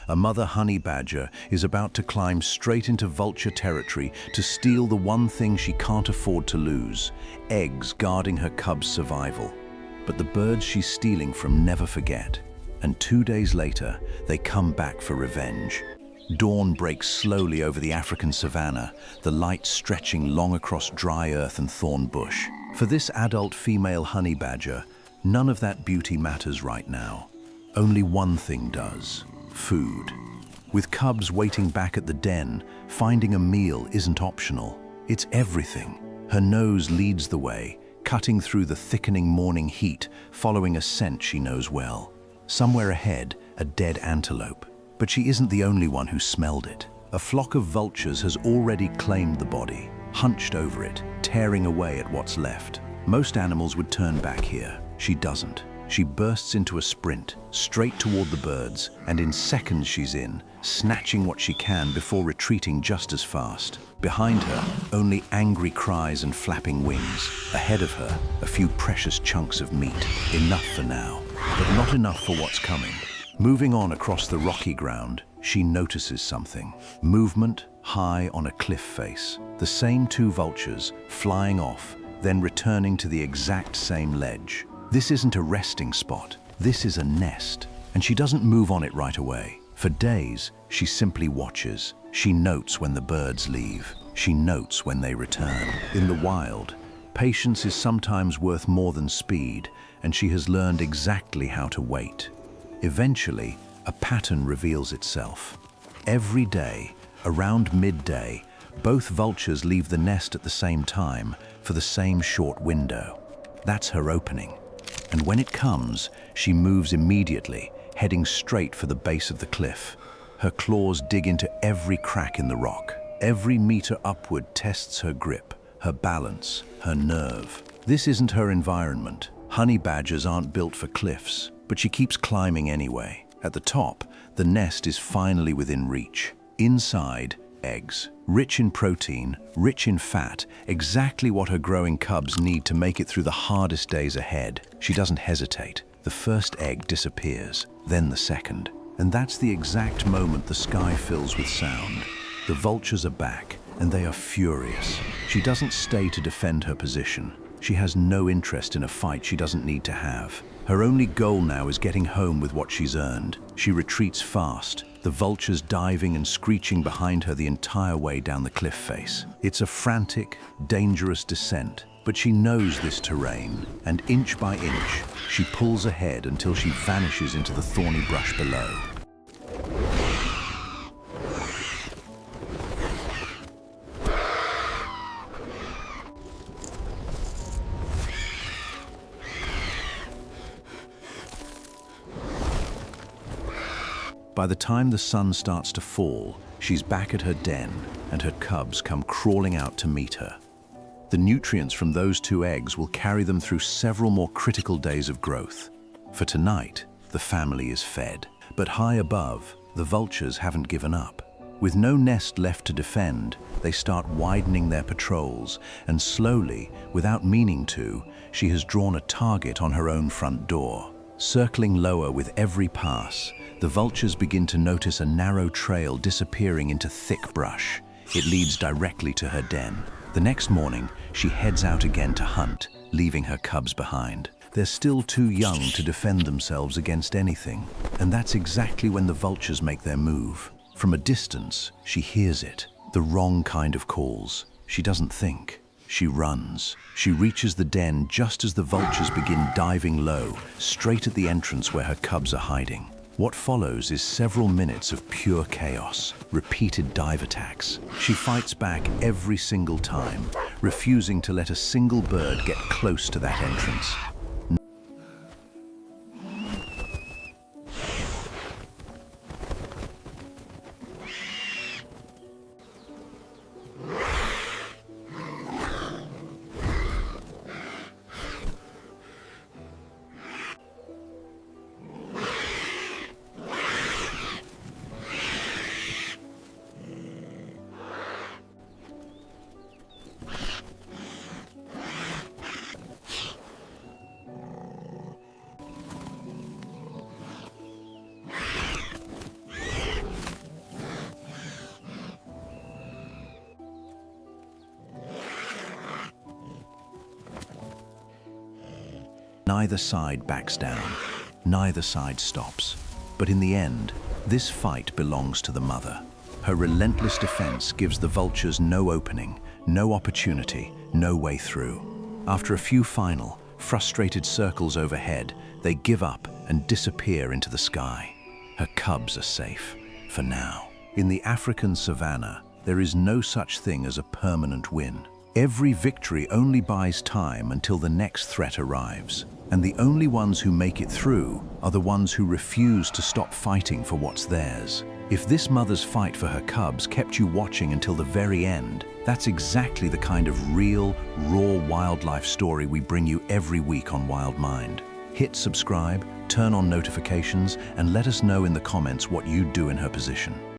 a mother honey badger is about to climb straight into vulture territory to steal the one thing she can't afford to lose: eggs guarding her cub's survival. But the birds she's stealing from never forget, and 2 days later, they come back for revenge. Dawn breaks slowly over the African savanna, the light stretching long across dry earth and thorn bush. For this adult female honey badger, none of that beauty matters right now. Only one thing does: food. With cubs waiting back at the den, finding a meal isn't optional. It's everything. Her nose leads the way, cutting through the thickening morning heat, following a scent she knows well. Somewhere ahead, a dead antelope. But she isn't the only one who smelled it. A flock of vultures has already claimed the body, hunched over it, tearing away at what's left. Most animals would turn back here. She doesn't. She bursts into a sprint, straight toward the birds, and in seconds she's in, snatching what she can before retreating just as fast. Behind her, only angry cries and flapping wings. Ahead of her, a few precious chunks of meat. Enough for now, but not enough for what's coming. Moving on across the rocky ground, she notices something. Movement high on a cliff face. The same two vultures flying off, then returning to the exact same ledge. This isn't a resting spot. This is a nest. And she doesn't move on it right away. For days, she simply watches. She notes when the birds leave. She notes when they return. In the wild, patience is sometimes worth more than speed, and she has learned exactly how to wait. Eventually, a pattern reveals itself. Every day, around midday, both vultures leave the nest at the same time for the same short window. That's her opening. And when it comes, she moves immediately, heading straight for the base of the cliff. Her claws dig into every crack in the rock. Every meter upward tests her grip, her balance, her nerve. This isn't her environment. Honey badgers aren't built for cliffs, but she keeps climbing anyway. At the top, the nest is finally within reach. Inside, eggs. Rich in protein, rich in fat, exactly what her growing cubs need to make it through the hardest days ahead. She doesn't hesitate. The first egg disappears, then the second. And that's the exact moment the sky fills with sound. The vultures are back, and they are furious. She doesn't stay to defend her position. She has no interest in a fight she doesn't need to have. Her only goal now is getting home with what she's earned. She retreats fast, the vultures diving and screeching behind her the entire way down the cliff face. It's a frantic, dangerous descent, but she knows this terrain, and inch by inch, she pulls ahead until she vanishes into the thorny brush below. By the time the sun starts to fall, she's back at her den, and her cubs come crawling out to meet her. The nutrients from those two eggs will carry them through several more critical days of growth. For tonight, the family is fed. But high above, the vultures haven't given up. With no nest left to defend, they start widening their patrols, and slowly, without meaning to, she has drawn a target on her own front door. Circling lower with every pass, the vultures begin to notice a narrow trail disappearing into thick brush. It leads directly to her den. The next morning, she heads out again to hunt, leaving her cubs behind. They're still too young to defend themselves against anything, and that's exactly when the vultures make their move. From a distance, she hears it, the wrong kind of calls. She doesn't think. She runs. She reaches the den just as the vultures begin diving low, straight at the entrance where her cubs are hiding. What follows is several minutes of pure chaos, repeated dive attacks. She fights back every single time, refusing to let a single bird get close to that entrance. Neither side backs down. Neither side stops. But in the end, this fight belongs to the mother. Her relentless defense gives the vultures no opening, no opportunity, no way through. After a few final, frustrated circles overhead, they give up and disappear into the sky. Her cubs are safe, for now. In the African savanna, there is no such thing as a permanent win. Every victory only buys time until the next threat arrives. And the only ones who make it through are the ones who refuse to stop fighting for what's theirs. If this mother's fight for her cubs kept you watching until the very end, that's exactly the kind of real, raw wildlife story we bring you every week on Wild Mind. Hit subscribe, turn on notifications, and let us know in the comments what you'd do in her position.